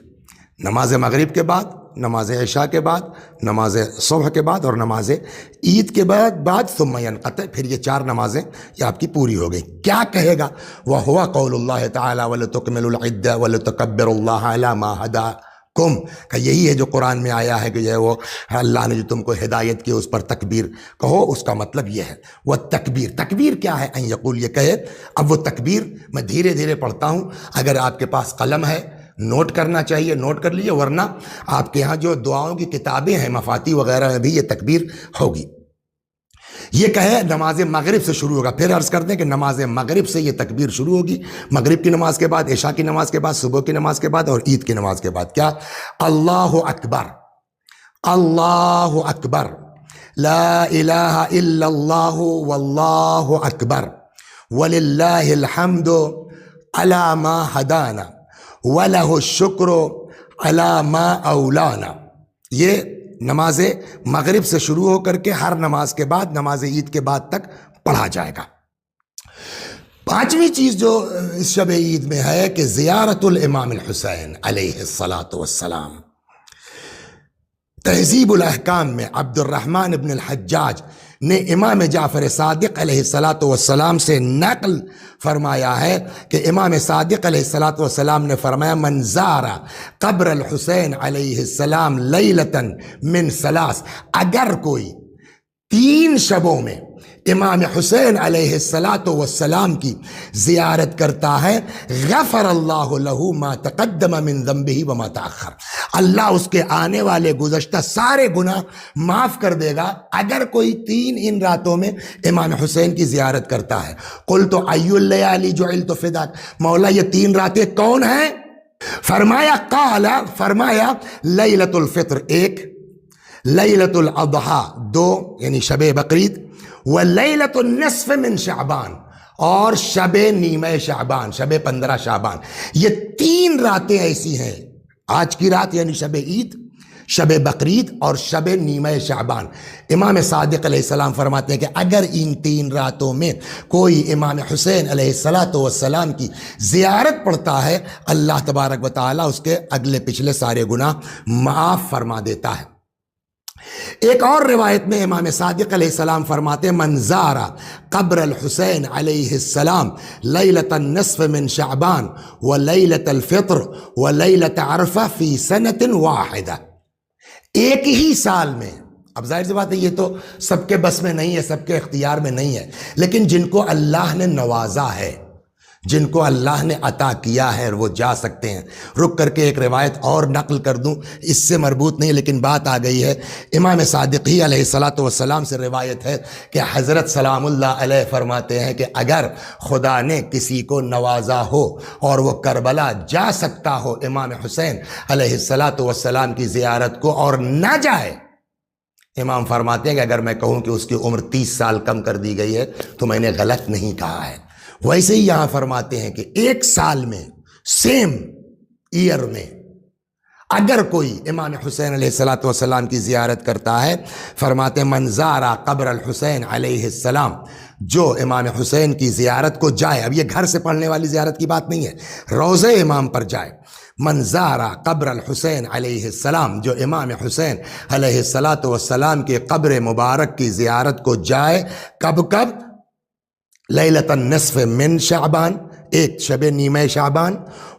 نماز مغرب کے بعد، نماز عشاء کے بعد، نماز صبح کے بعد، اور نماز عید کے بعد ثم ينقطع، پھر یہ 4 نمازیں یہ آپ کی پوری ہو گئی۔ کیا کہے گا؟ وَهُوَ قَوْلُ اللَّهِ تَعَالَى وَلِتُكْمِلُوا الْعِدَّةَ وَلِتُكَبِّرُوا اللَّهَ عَلَى مَا هَدَاكُمْ، کہ یہی ہے جو قرآن میں آیا ہے کہ جو ہے وہ اللہ نے جو تم کو ہدایت کی اس پر تکبیر کہو، اس کا مطلب یہ ہے۔ وہ تکبیر کیا ہے؟ ان یقول، یہ کہے۔ اب وہ تکبیر میں دھیرے دھیرے پڑھتا ہوں، اگر آپ کے پاس قلم ہے نوٹ کرنا چاہیے نوٹ کر لیجیے، ورنہ آپ کے ہاں جو دعاؤں کی کتابیں ہیں مفاتی وغیرہ میں بھی یہ تکبیر ہوگی۔ یہ کہے نماز مغرب سے شروع ہوگا، پھر عرض کرتے ہیں کہ نماز مغرب سے یہ تکبیر شروع ہوگی، مغرب کی نماز کے بعد، عشاء کی نماز کے بعد، صبح کی نماز کے بعد اور عید کی نماز کے بعد۔ کیا؟ اللہ اکبر، اللہ اکبر، لا الہ الا اللہ واللہ اکبر، وللہ الحمد علی ما ہدانا وَلَهُ الشُّكْرُ عَلَى مَا أَوْلَانَا۔ یہ نماز مغرب سے شروع ہو کر کے ہر نماز کے بعد، نماز عید کے بعد تک پڑھا جائے گا۔ 5ویں چیز جو اس شب عید میں ہے کہ زیارت الامام الحسین علیہ السلام۔ تہذیب الاحکام میں عبد الرحمن ابن الحجاج نے امام جعفر صادق علیہ السلام سے نقل فرمایا ہے کہ امام صادق علیہ السلام نے فرمایا من زار قبر الحسین علیہ السلام لیلتا من 3، اگر کوئی 3 شبوں میں امام حسین علیہ السلام کی زیارت کرتا ہے، غفر اللہ لہ ما تقدم من ذنبہ وما تاخر، اللہ اس کے آنے والے گزشتہ سارے گناہ معاف کر دے گا اگر کوئی 3 ان راتوں میں امام حسین کی زیارت کرتا ہے۔ قلت ای اللیالی جعلت فداک، مولا یہ 3 راتیں کون ہیں؟ فرمایا لیلۃ الفطر 1، لیلۃ الاضحیٰ 2 یعنی شب بقرعید، ولیلۃ النصف من شعبان، اور شب نیمہ شعبان، شب 15 شعبان۔ یہ 3 راتیں ایسی ہیں، آج کی رات یعنی شب عید، شب بقرعید اور شب نیمہ شعبان۔ امام صادق علیہ السلام فرماتے ہیں کہ اگر ان 3 راتوں میں کوئی امام حسین علیہ السلام کی زیارت پڑھتا ہے، اللہ تبارک و تعالیٰ اس کے اگلے پچھلے سارے گناہ معاف فرما دیتا ہے۔ ایک اور روایت میں امام صادق علیہ السلام فرماتے ہیں من زار قبر الحسین علیہ السلام لیلۃ النصف من شعبان و لیلۃ الفطر و لیلۃ عرفہ فی سنۃ واحدہ، ایک ہی سال میں۔ اب ظاہر سی بات ہے یہ تو سب کے بس میں نہیں ہے، سب کے اختیار میں نہیں ہے، لیکن جن کو اللہ نے نوازا ہے، جن کو اللہ نے عطا کیا ہے وہ جا سکتے ہیں۔ رک کر کے ایک روایت اور نقل کر دوں، اس سے مربوط نہیں لیکن بات آ گئی ہے۔ امام صادقی علیہ السلام سے روایت ہے کہ حضرت سلام اللہ علیہ فرماتے ہیں کہ اگر خدا نے کسی کو نوازا ہو اور وہ کربلا جا سکتا ہو امام حسین علیہ السلام کی زیارت کو اور نہ جائے، امام فرماتے ہیں کہ اگر میں کہوں کہ اس کی عمر 30 سال کم کر دی گئی ہے تو میں نے غلط نہیں کہا ہے۔ ویسے ہی یہاں فرماتے ہیں کہ 1 سال میں، سیم ایئر میں، اگر کوئی امام حسین علیہ السلام کی زیارت کرتا ہے، فرماتے ہیں من زارا قبر الحسین علیہ السلام، جو امام حسین کی زیارت کو جائے، اب یہ گھر سے پڑھنے والی زیارت کی بات نہیں ہے، روضہ امام پر جائے، من زارا قبر الحسین علیہ السلام، جو امام حسین علیہ السلام کے قبر مبارک کی زیارت کو جائے، کب لیلۃ النصف من شعبان، ایک شب نیمہ شعبان،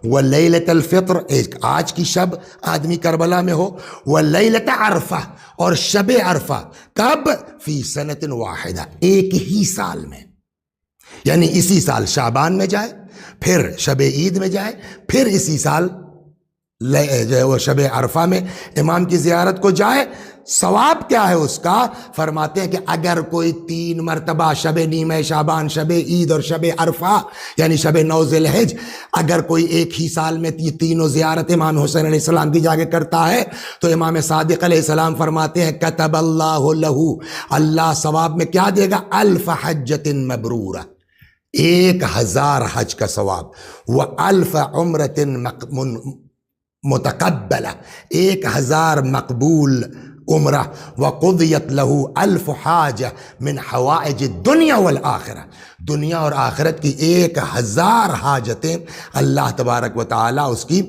و لیلۃ الفطر، ایک آج کی شب آدمی کربلا میں ہو، و لیلۃ عرفہ، اور شب عرفہ کب؟ فی سنۃ واحدہ، ایک ہی سال میں، یعنی اسی سال شعبان میں جائے، پھر شب عید میں جائے، پھر اسی سال جو ہے وہ شب عرفہ میں امام کی زیارت کو جائے۔ ثواب کیا ہے اس کا؟ فرماتے ہیں کہ اگر کوئی 3 مرتبہ شب نیمہ شعبان، شب عید اور شب عرفہ یعنی شب 9 ذی الحجہ، اگر کوئی ایک ہی سال میں یہ تینوں زیارت امام حسین علیہ السلام کی جا کے کرتا ہے تو امام صادق علیہ السلام فرماتے ہیں کتب اللہ لہ، اللہ ثواب میں کیا دے گا؟ 1000 حجۃ مبرورہ، 1000 حج کا ثواب، و 1000 عمرۃ متقبلہ، 1000 مقبول عمرہ، وقضیت لہ 1000 حاجہ من حوائج الدنیا والآخرہ، دنیا اور آخرت کی 1000 حاجتیں اللہ تبارک و تعالیٰ اس کی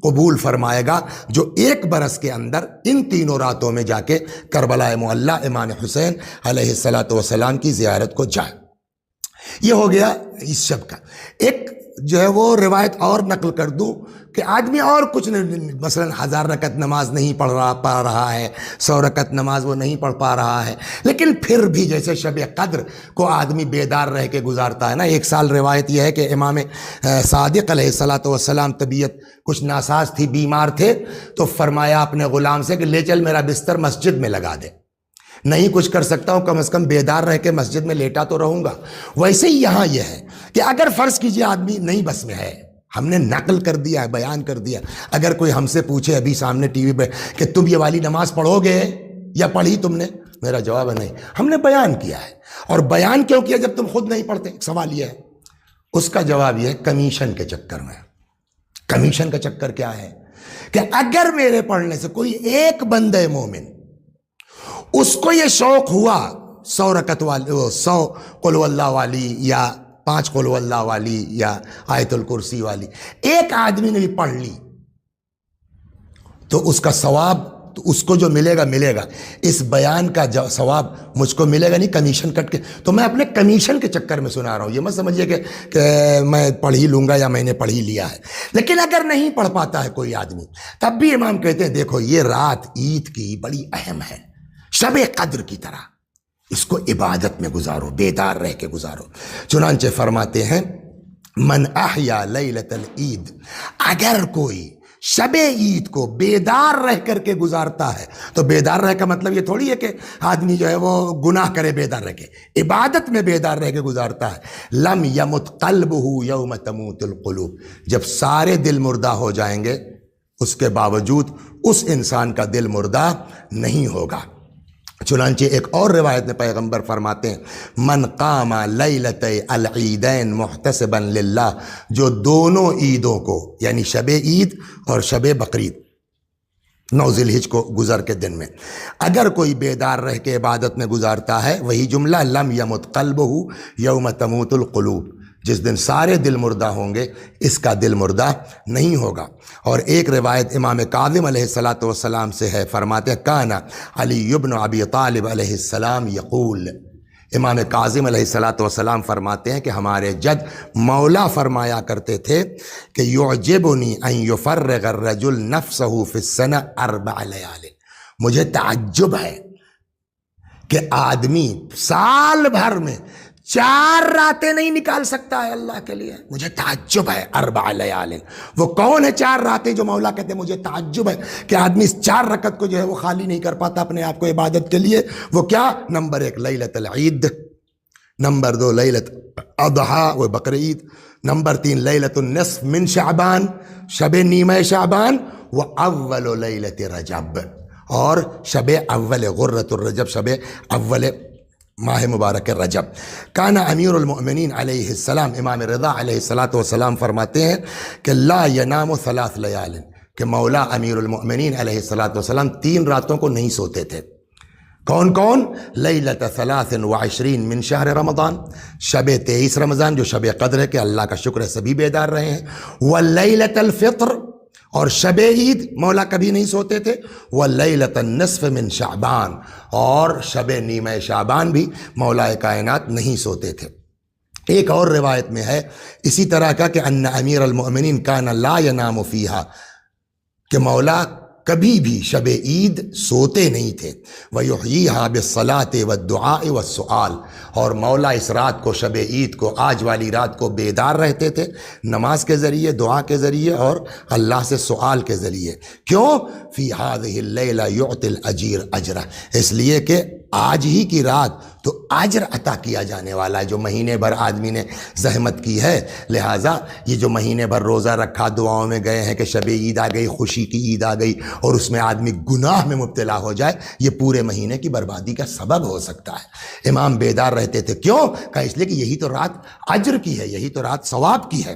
قبول فرمائے گا، جو 1 برس کے اندر ان 3 راتوں میں جا کے کربلا معلیٰ امام حسین علیہ السلام کی زیارت کو جائے۔ یہ ہو گیا اس شب کا۔ ایک جو ہے وہ روایت اور نقل کر دوں کہ آدمی اور کچھ نہیں، مثلا 1000 رکعت نماز نہیں پا رہا ہے، 100 رکعت نماز وہ نہیں پڑھ پا رہا ہے، لیکن پھر بھی جیسے شب قدر کو آدمی بیدار رہ کے گزارتا ہے نا۔ 1 سال روایت یہ ہے کہ امام صادق علیہ السلام طبیعت کچھ ناساز تھی، بیمار تھے، تو فرمایا اپنے غلام سے کہ لے چل میرا بستر مسجد میں لگا دے، نہیں کچھ کر سکتا ہوں، کم از کم بیدار رہ کے مسجد میں لیٹا تو رہوں گا۔ ویسے ہی یہاں یہ ہے کہ اگر فرض کیجئے آدمی نہیں بس میں ہے، ہم نے نقل کر دیا ہے، بیان کر دیا، اگر کوئی ہم سے پوچھے ابھی سامنے ٹی وی پہ کہ تم یہ والی نماز پڑھو گے یا پڑھی تم نے، میرا جواب ہے نہیں، ہم نے بیان کیا ہے۔ اور بیان کیوں کیا جب تم خود نہیں پڑھتے؟ سوال یہ ہے، اس کا جواب یہ ہے کمیشن کے چکر میں۔ کمیشن کا چکر کیا ہے کہ اگر میرے پڑھنے سے کوئی ایک بندہ مومن اس کو یہ شوق ہوا 100 رکعت والی، 100 قل ہو اللہ والی یا 5 قل ہو اللہ والی یا آیت الکرسی والی، ایک آدمی نے بھی پڑھ لی تو اس کا ثواب تو اس کو جو ملے گا، اس بیان کا ثواب مجھ کو ملے گا نہیں، کمیشن کٹ کے۔ تو میں اپنے کمیشن کے چکر میں سنا رہا ہوں، یہ مت سمجھیے کہ میں پڑھ ہی لوں گا یا میں نے پڑھ ہی لیا ہے۔ لیکن اگر نہیں پڑھ پاتا ہے کوئی آدمی، تب بھی امام کہتے ہیں دیکھو یہ رات عید کی بڑی اہم ہے، شب قدر کی طرح، اس کو عبادت میں گزارو، بیدار رہ کے گزارو۔ چنانچہ فرماتے ہیں من احیا لیلۃ العید، اگر کوئی شب عید کو بیدار رہ کر کے گزارتا ہے، تو بیدار رہ کا مطلب یہ تھوڑی ہے کہ آدمی جو ہے وہ گناہ کرے بیدار رہ کے، عبادت میں بیدار رہ کے گزارتا ہے۔ لم یمت قلبہ یوم تموت القلوب، جب سارے دل مردہ ہو جائیں گے اس کے باوجود اس انسان کا دل مردہ نہیں ہوگا۔ چنانچہ ایک اور روایت میں پیغمبر فرماتے ہیں من قام لیلۃ العیدین محتسبا للہ، جو دونوں عیدوں کو یعنی شب عید اور شب بقرعید 9 ذی الحجہ کو گزر کے دن میں اگر کوئی بیدار رہ کے عبادت میں گزارتا ہے، وہی جملہ لم یمت قلبہ یوم تموت القلوب، جس دن سارے دل مردہ ہوں گے اس کا دل مردہ نہیں ہوگا۔ اور ایک روایت امام کاظم علیہ السلام سے ہے، فرماتے ہیں کانا علی بن ابی طالب علیہ السلام یقول، امام کاظم علیہ السلام فرماتے ہیں کہ ہمارے جد مولا فرمایا کرتے تھے کہ یعجبنی ان یفرغ الرجل نفسہ فی السنہ 4 لیال، مجھے تعجب ہے کہ آدمی سال بھر میں 4 راتیں نہیں نکال سکتا ہے اللہ کے لیے، مجھے تعجب ہے۔ 4 لیال، وہ کون ہے 4 راتیں جو مولا کہتے ہیں مجھے تعجب ہے کہ آدمی اس 4 رکعت کو جو ہے وہ خالی نہیں کر پاتا اپنے آپ کو عبادت کے لیے۔ وہ کیا؟ نمبر 1 لیلۃ العید، نمبر 2 لیلۃ اضحیٰ و بقرعید، نمبر 3 لیلۃ النصف من شعبان، شب نیمہ شعبان، و اول لیلۃ رجب، اور شب اول غرۃ الرجب، شب اول ماہ مبارک رجب۔ کانا امیر المؤمنین علیہ السلام، امام رضا علیہ السلام فرماتے ہیں کہ لا ینام 3 لیال، کہ مولا امیر المؤمنین علیہ السلام 3 راتوں کو نہیں سوتے تھے۔ کون کون؟ لیلۃ 23 من شہر رمضان، شب 23 رمضان جو شب قدر ہے، کہ اللہ کا شکر ہے سبھی بیدار رہے ہیں، ولیلۃ الفطر، اور شب عید مولا کبھی نہیں سوتے تھے، ولیلۃ النصف من شعبان، اور شب نیمہ شعبان بھی مولا کائنات نہیں سوتے تھے۔ ایک اور روایت میں ہے اسی طرح کا کہ ان امیر المؤمنین کان لا ینام فیہا، کہ مولا کبھی بھی شب عید سوتے نہیں تھے، وَيُحْيِيهَا بِالصَّلَاةِ وَالدُّعَاءِ وَالسُّؤَالِ، اور مولا اس رات کو، شب عید کو، آج والی رات کو بیدار رہتے تھے نماز کے ذریعے، دعا کے ذریعے، اور اللہ سے سوال کے ذریعے۔ کیوں؟ فی هذه الليلة يعطي الأجير أجرہ، اس لیے کہ آج ہی کی رات تو اجر عطا کیا جانے والا ہے، جو مہینے بھر آدمی نے زحمت کی ہے۔ لہٰذا یہ جو مہینے بھر روزہ رکھا، دعاؤں میں گئے ہیں کہ شب عید آ گئی، خوشی کی عید آ گئی، اور اس میں آدمی گناہ میں مبتلا ہو جائے، یہ پورے مہینے کی بربادی کا سبب ہو سکتا ہے۔ امام بیدار رہتے تھے، کیوں؟ کہا اس لیے کہ یہی تو رات اجر کی ہے، یہی تو رات ثواب کی ہے۔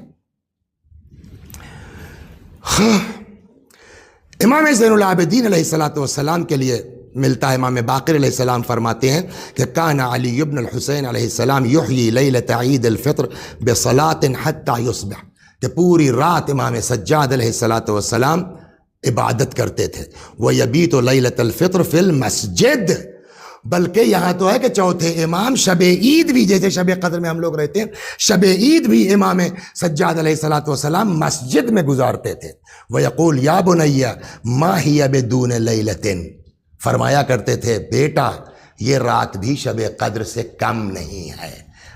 امام زین العابدین علیہ السلام کے لیے ملتا ہے، امام باقر علیہ السلام فرماتے ہیں کہ کان علی بن الحسین علیہ السلام یحیی لیلۃ عید الفطر بصلاۃ حتی یصبح، کہ پوری رات امام سجاد علیہ السلام عبادت کرتے تھے۔ ویبیت لیلۃ الفطر فی المسجد، بلکہ یہاں تو ہے کہ چوتھے امام شب عید بھی، جیسے شب قدر میں ہم لوگ رہتے ہیں، شب عید بھی امام سجاد علیہ السلام مسجد میں گزارتے تھے۔ ویقول یا بنی ما ہی بدون لیلۃ، فرمایا کرتے تھے بیٹا یہ رات بھی شب قدر سے کم نہیں ہے۔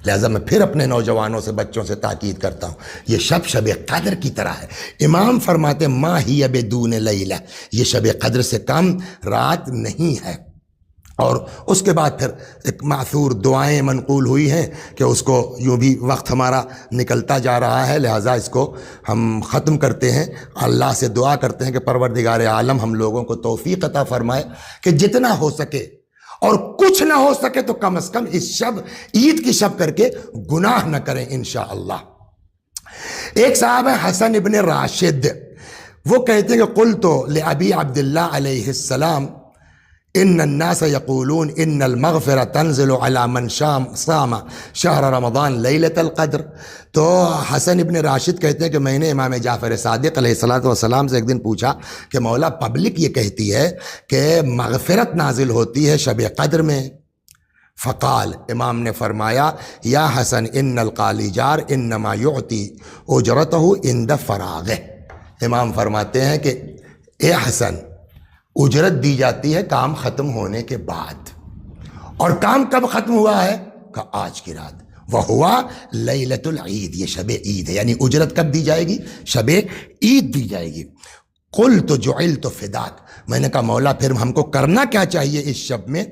لہذا میں پھر اپنے نوجوانوں سے، بچوں سے تاکید کرتا ہوں، یہ شب قدر کی طرح ہے۔ امام فرماتے ما ہی بدون لیلہ، یہ شب قدر سے کم رات نہیں ہے۔ اور اس کے بعد پھر ایک معثور دعائیں منقول ہوئی ہیں کہ اس کو یوں بھی وقت ہمارا نکلتا جا رہا ہے، لہٰذا اس کو ہم ختم کرتے ہیں۔ اللہ سے دعا کرتے ہیں کہ پروردگار عالم ہم لوگوں کو توفیق عطا فرمائے کہ جتنا ہو سکے، اور کچھ نہ ہو سکے تو کم از کم اس شب، عید کی شب کر کے گناہ نہ کریں انشاءاللہ۔ ایک صاحب ہے حسن ابن راشد، وہ کہتے ہیں کہ قلت لأبی عبداللہ علیہ السلام ان الناس یقولون ان المغفرة تنزل على من صام شہر رمضان لیلۃ القدر۔ تو حسن ابن راشد کہتے ہیں کہ میں نے امام جعفر صادق علیہ السلام سے ایک دن پوچھا کہ مولا پبلک یہ کہتی ہے کہ مغفرت نازل ہوتی ہے شب قدر میں، فقال، امام نے فرمایا یا حسن ان القالی جار انما یعطی اجرتہ عند فراغہ۔ امام فرماتے ہیں کہ اے حسن، اجرت دی جاتی ہے کام ختم ہونے کے بعد، اور کام کب ختم ہوا ہے؟ کہ آج کی رات، وہ ہوا لیلۃ العید، یہ شب عید ہے، یعنی اجرت کب دی جائے گی؟ شب عید دی جائے گی۔ قلت جعلت فداک، میں نے کہا مولا پھر ہم کو کرنا کیا چاہیے اس شب میں؟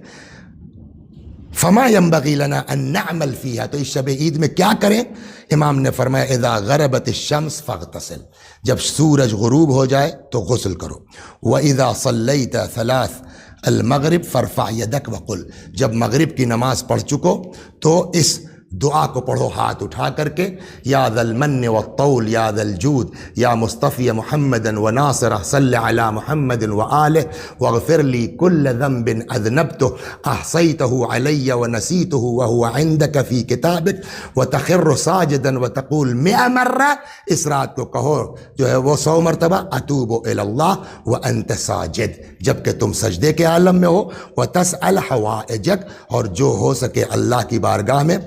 فما ينبغي لنا ان نعمل فيها، تو اس شب عید میں کیا کریں؟ امام نے فرمایا اذا غربت الشمس فاغتسل، جب سورج غروب ہو جائے تو غسل کرو، واذا صليت ثلاث المغرب فارفع يدك وقل، جب مغرب کی نماز پڑھ چکو تو اس دعا کو پڑھو ہاتھ اٹھا کر کے، یا ذا المن والطول یا ذا الجود یا مصطفی محمد وناصر صل علی محمد وآلہ واغفر لی کل ذنب اذنبته احصیته علی ونسیته وهو عندك فی کتابک وتخر ساجدا وتقول 100 مرہ، اس رات کو کہو جو ہے وہ 100 مرتبہ اتوب الی اللہ وانت ساجد، جب کہ تم سجدے کے عالم میں ہو، وتسأل حوائجک، اور جو ہو سکے اللہ کی بارگاہ میں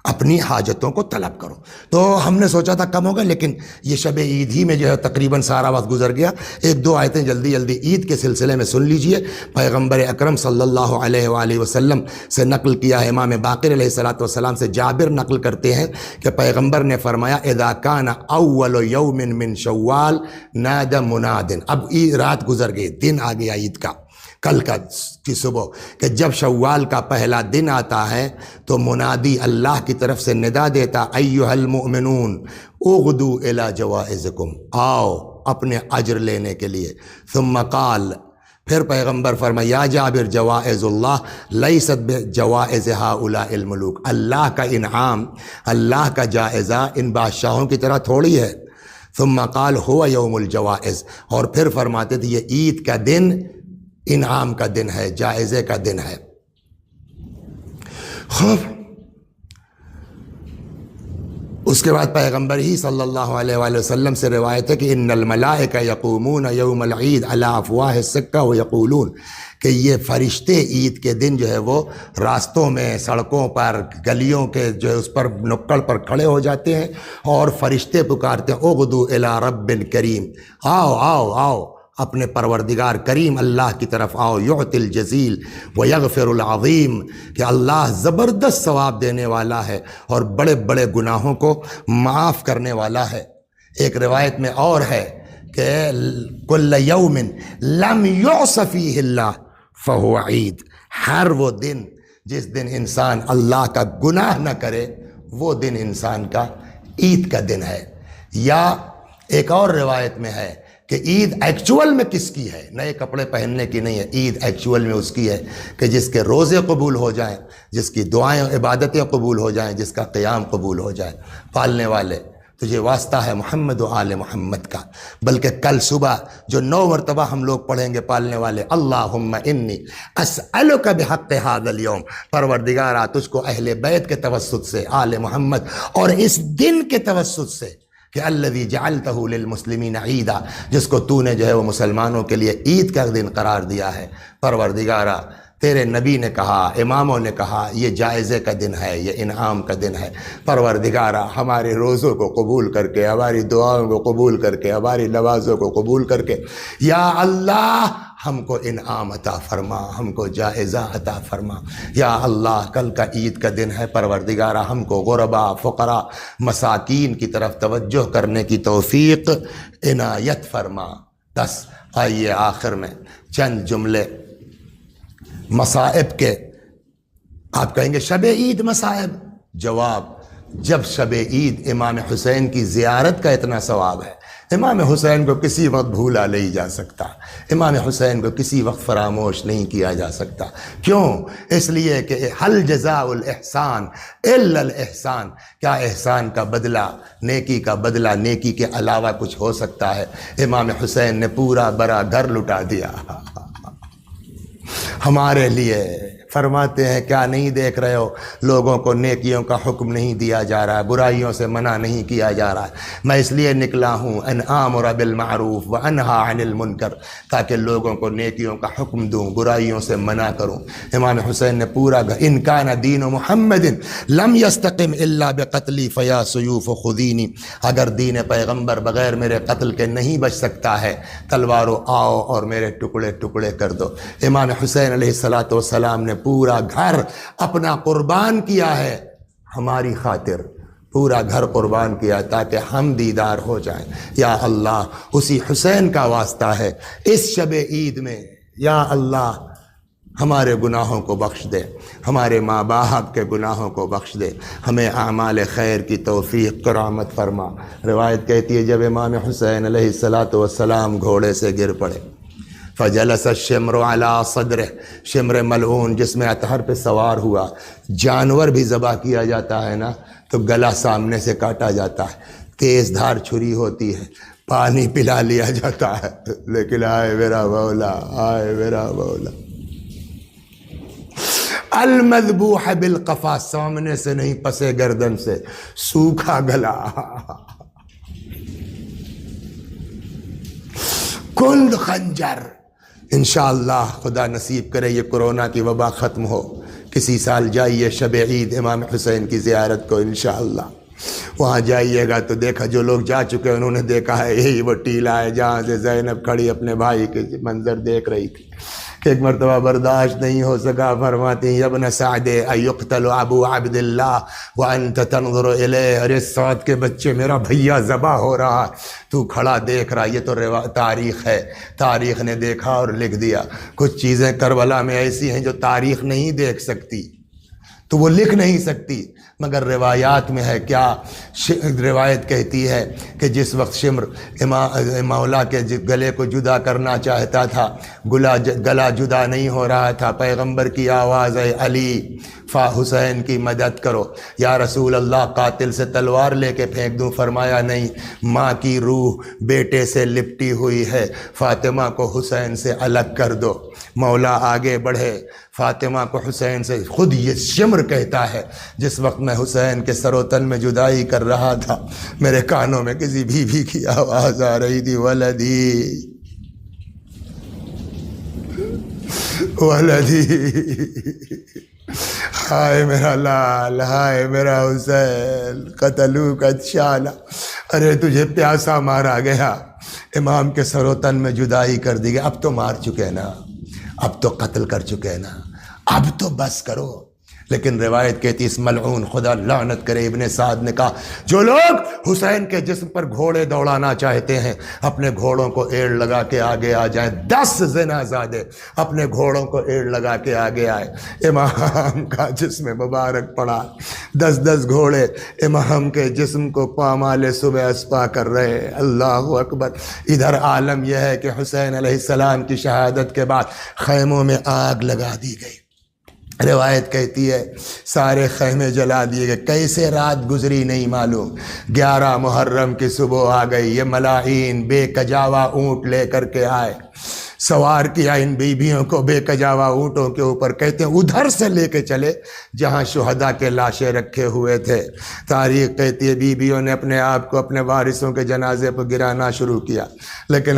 اپنی حاجتوں کو طلب کرو۔ تو ہم نے سوچا تھا کم ہوگا، لیکن یہ شب عید ہی میں جو ہے تقریباً سارا وقت گزر گیا۔ ایک دو آیتیں جلدی جلدی عید کے سلسلے میں سن لیجئے۔ پیغمبر اکرم صلی اللہ علیہ وآلہ وسلم سے نقل کیا ہے، امام باقر علیہ السلام سے جابر نقل کرتے ہیں کہ پیغمبر نے فرمایا اذا کان اول یوم من شوال نادى مناد، اب عید رات گزر گئی، دن آ گیا عید کا، کل کی صبح، کہ جب شوال کا پہلا دن آتا ہے تو منادی اللہ کی طرف سے ندا دیتا ایھا المؤمنون اغدوا الی جوائزکم، آؤ اپنے اجر لینے کے لیے۔ ثم قال، پھر پیغمبر فرمایا یا جابر جوائز اللہ لیست بجوائز ہؤلاء الملوک، اللہ کا انعام، اللہ کا جائزہ ان بادشاہوں کی طرح تھوڑی ہے۔ ثم قال هو یوم الجوائز، اور پھر فرماتے تھے یہ عید کا دن انعام کا دن ہے، جائزے کا دن ہے۔ خوب، اس کے بعد پیغمبر ہی صلی اللہ علیہ وآلہ وسلم سے روایت ہے کہ ان الملائکہ یقومون یوم العید علی افواہ السکہ ویقولون، کہ یہ فرشتے عید کے دن جو ہے وہ راستوں میں، سڑکوں پر، گلیوں کے جو ہے اس پر نکڑ پر کھڑے ہو جاتے ہیں اور فرشتے پکارتے ہیں اغدوا الی رب کریم، آؤ آؤ آؤ اپنے پروردگار کریم اللہ کی طرف آؤ، یعطی الجزیل ویغفر العظیم، کہ اللہ زبردست ثواب دینے والا ہے اور بڑے بڑے گناہوں کو معاف کرنے والا ہے۔ ایک روایت میں اور ہے کہ کل یوم لم یعص فیہ اللہ فہو عید، ہر وہ دن جس دن انسان اللہ کا گناہ نہ کرے وہ دن انسان کا عید کا دن ہے۔ یا ایک اور روایت میں ہے کہ عید ایکچول میں کس کی ہے، نئے کپڑے پہننے کی نہیں ہے، عید ایکچول میں اس کی ہے کہ جس کے روزے قبول ہو جائیں، جس کی دعائیں عبادتیں قبول ہو جائیں، جس کا قیام قبول ہو جائے۔ پالنے والے، تجھے واسطہ ہے محمد و آل محمد کا، بلکہ کل صبح جو 9 مرتبہ ہم لوگ پڑھیں گے پالنے والے، اللہم انی اسألک بحق ھذا اليوم، پروردگارا تجھ کو اہل بیت کے توسط سے، آل محمد، اور اس دن کے توسط سے کہ الذی جعلتہ للمسلمین عیدا، جس کو تو نے جو ہے وہ مسلمانوں کے لیے عید کا دن قرار دیا ہے، پروردگارا تیرے نبی نے کہا، اماموں نے کہا یہ جائزے کا دن ہے، یہ انعام کا دن ہے، پروردگارا ہمارے روزوں کو قبول کر کے، ہماری دعاؤں کو قبول کر کے، ہماری نمازوں کو قبول کر کے، یا اللہ ہم کو انعام عطا فرما، ہم کو جائزہ عطا فرما۔ یا اللہ کل کا عید کا دن ہے، پروردگارا ہم کو غربا، فقراء، مساکین کی طرف توجہ کرنے کی توفیق عنایت فرما۔ بس آئیے آخر میں چند جملے مصائب کے۔ آپ کہیں گے شب عید مصائب، جواب، جب شب عید امام حسین کی زیارت کا اتنا ثواب ہے، امام حسین کو کسی وقت بھولا نہیں جا سکتا، امام حسین کو کسی وقت فراموش نہیں کیا جا سکتا۔ کیوں؟ اس لیے کہ حل جزاء الاحسان الا الاحسان، کیا احسان کا بدلہ، نیکی کا بدلہ نیکی کے علاوہ کچھ ہو سکتا ہے؟ امام حسین نے پورا بڑا گھر لٹا دیا ہمارے لیے۔ فرماتے ہیں کیا نہیں دیکھ رہے ہو، لوگوں کو نیکیوں کا حکم نہیں دیا جا رہا ہے، برائیوں سے منع نہیں کیا جا رہا ہے، میں اس لیے نکلا ہوں ان آمر بالمعروف وانہا عن المنکر، تاکہ لوگوں کو نیکیوں کا حکم دوں، برائیوں سے منع کروں۔ امام حسین نے پورا ان کان دین محمد لم یستقم الا بقتلی فیا سیوف خذینی، اگر دین پیغمبر بغیر میرے قتل کے نہیں بچ سکتا ہے، تلوارو آؤ اور میرے ٹکڑے ٹکڑے کر دو۔ امام حسین علیہ السلام نے پورا گھر اپنا قربان کیا ہے ہماری خاطر، پورا گھر قربان کیا تاکہ ہم دیدار ہو جائیں۔ یا اللہ اسی حسین کا واسطہ ہے اس شب عید میں، یا اللہ ہمارے گناہوں کو بخش دے، ہمارے ماں باپ کے گناہوں کو بخش دے، ہمیں اعمال خیر کی توفیق کرامت فرما۔ روایت کہتی ہے جب امام حسین علیہ السلام گھوڑے سے گر پڑے، فجلس الشمر علی صدرہ، شمر ملعون جس میں اطہر پہ سوار ہوا، جانور بھی ذبح کیا جاتا ہے نا تو گلا سامنے سے کاٹا جاتا ہے، تیز دھار چھری ہوتی ہے، پانی پلا لیا جاتا ہے، لیکن آئے میرا مولا، آئے میرا مولا، المذبوح بالقفا، سامنے سے نہیں پسے گردن سے، سوکھا گلا، کند خنجر۔ انشاءاللہ خدا نصیب کرے یہ کرونا کی وبا ختم ہو، کسی سال جائیے شب عید امام حسین کی زیارت کو انشاءاللہ، وہاں جائیے گا تو دیکھا جو لوگ جا چکے انہوں نے دیکھا ہے یہی وہ ٹیلا ہے جہاں سے زینب کھڑی اپنے بھائی کے منظر دیکھ رہی تھی کہ ایک مرتبہ برداشت نہیں ہو سکا، فرماتی ہیں ابن سعد ایقتل ابو عبد اللہ وانت تنظر الیہ، ارے سعد کے بچے میرا بھیا ذبح ہو رہا ہے تو کھڑا دیکھ رہا، یہ تو تاریخ ہے، تاریخ نے دیکھا اور لکھ دیا۔ کچھ چیزیں کربلا میں ایسی ہیں جو تاریخ نہیں دیکھ سکتی تو وہ لکھ نہیں سکتی، مگر روایات میں ہے کیا، روایت کہتی ہے کہ جس وقت شمر مولا کے گلے کو جدا کرنا چاہتا تھا، گلا جدا نہیں ہو رہا تھا، پیغمبر کی آواز ہے علی فا حسین کی مدد کرو، یا رسول اللہ قاتل سے تلوار لے کے پھینک دوں، فرمایا نہیں، ماں کی روح بیٹے سے لپٹی ہوئی ہے، فاطمہ کو حسین سے الگ کر دو۔ مولا آگے بڑھے، فاطمہ کو حسین سے، خود یہ شمر کہتا ہے جس وقت میں حسین کے سر و تن میں جدائی کر رہا تھا میرے کانوں میں کسی بیوی کی آواز آ رہی تھی، ولدی ولدی، ہائے میرا لال، ہائے میرا حسین، قتلوک شالا، ارے تجھے پیاسا مارا گیا، امام کے سر و تن میں جدائی کر دی گئی، اب تو مار چکے نا، اب تو قتل کر چکے نا، اب تو بس کرو۔ لیکن روایت کہتی اس ملعون خدا لعنت کرے ابن سعد نے کہا جو لوگ حسین کے جسم پر گھوڑے دوڑانا چاہتے ہیں اپنے گھوڑوں کو ایڑ لگا کے آگے آ جائیں، 10 زنا زادے اپنے گھوڑوں کو ایڑ لگا کے آگے آئے، امام کا جسم مبارک پڑا، 10 گھوڑے امام کے جسم کو پامال صبح اسپا کر رہے، اللہ اکبر۔ ادھر عالم یہ ہے کہ حسین علیہ السلام کی شہادت کے بعد خیموں میں آگ لگا دی گئی، روایت کہتی ہے سارے خیمے جلا دیے گئے، کیسے رات گزری نہیں معلوم، 11 محرم کی صبح آ گئی، یہ ملاعین بے کجاوا اونٹ لے کر کے آئے، سوار کیا ان بیویوں کو بے کجاوا اونٹوں کے اوپر، کہتے ہیں ادھر سے لے کے چلے جہاں شہداء کے لاشیں رکھے ہوئے تھے، تاریخ کہتی ہے بیویوں نے اپنے آپ کو اپنے وارثوں کے جنازے پر گرانا شروع کیا، لیکن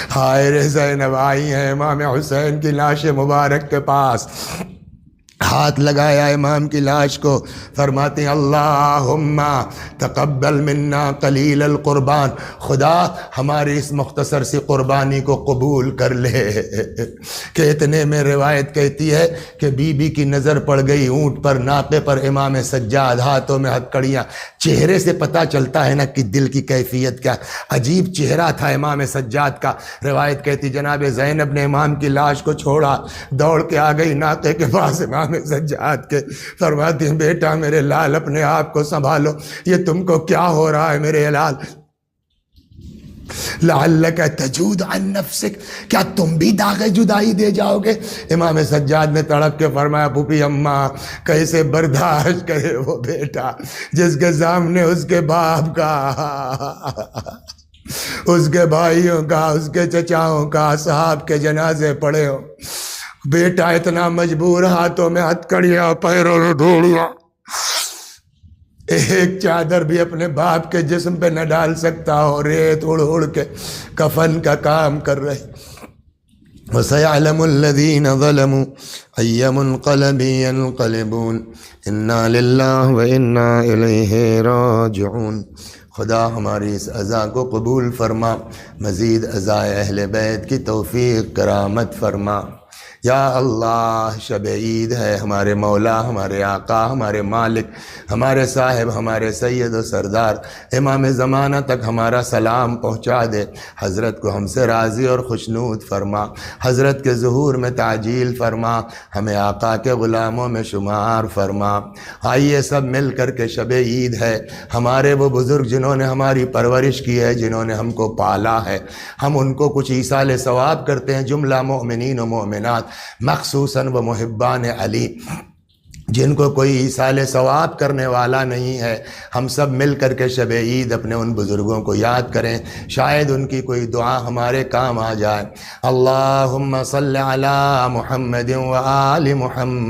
ہائے رے زینب آئی ہیں امام حسین کی لاش مبارک کے پاس، ہاتھ لگایا امام کی لاش کو، فرماتے ہیں اللہم تقبل منا قلیل القربان، خدا ہماری اس مختصر سی قربانی کو قبول کر لے، کہ اتنے میں روایت کہتی ہے کہ بی بی کی نظر پڑ گئی اونٹ پر، ناقے پر امام سجاد، ہاتھوں میں ہتھکڑیاں، چہرے سے پتہ چلتا ہے نا کہ دل کی کیفیت کیا، عجیب چہرہ تھا امام سجاد کا، روایت کہتی جناب زینب نے امام کی لاش کو چھوڑا، دوڑ کے آ گئی ناقے کے پاس امام سجاد کے، فرماتی ہیں بیٹا میرے لال اپنے آپ کو سنبھالو، یہ تم کو کیا ہو رہا ہے میرے لال، لعلک تجود عن نفسک، کیا تم بھی داغ جدائی دے جاؤ گے؟ امام سجاد نے تڑپ کے فرمایا پھوپھی اماں کیسے برداشت کرے وہ بیٹا جس کے سامنے اس کے باپ کا، اس کے بھائیوں کا، اس کے چچاؤں کا، صحاب کے جنازے پڑے ہو، بیٹا اتنا مجبور، ہاتھوں میں ہتھکڑیاں، پیروں میں ڈھوڑیاں، ایک چادر بھی اپنے باپ کے جسم پہ نہ ڈال سکتا ہو، ریت اڑ اڑ کے کفن کا کام کر رہے، وسيعلم الذين ظلموا أي منقلب ينقلبون إنا لله وإنا إليه راجعون۔ خدا ہماری اس عزا کو قبول فرما، مزید عزائے اہل بیت کی توفیق کرامت فرما۔ یا اللہ، شب عید ہے، ہمارے مولا، ہمارے آقا، ہمارے مالک، ہمارے صاحب، ہمارے سید و سردار امام زمانہ تک ہمارا سلام پہنچا دے۔ حضرت کو ہم سے راضی اور خوشنود فرما، حضرت کے ظہور میں تعجیل فرما، ہمیں آقا کے غلاموں میں شمار فرما۔ آئیے سب مل کر کے شب عید ہے، ہمارے وہ بزرگ جنہوں نے ہماری پرورش کی ہے، جنہوں نے ہم کو پالا ہے، ہم ان کو کچھ ایصال ثواب کرتے ہیں۔ جملہ مومنین و مومنات، مخصوصاً وہ محبان علی جن کو کوئی ایصال ثواب کرنے والا نہیں ہے، ہم سب مل کر کے شب عید اپنے ان بزرگوں کو یاد کریں، شاید ان کی کوئی دعا ہمارے کام آ جائے۔ اللہم صلی علی محمد و آل محمد۔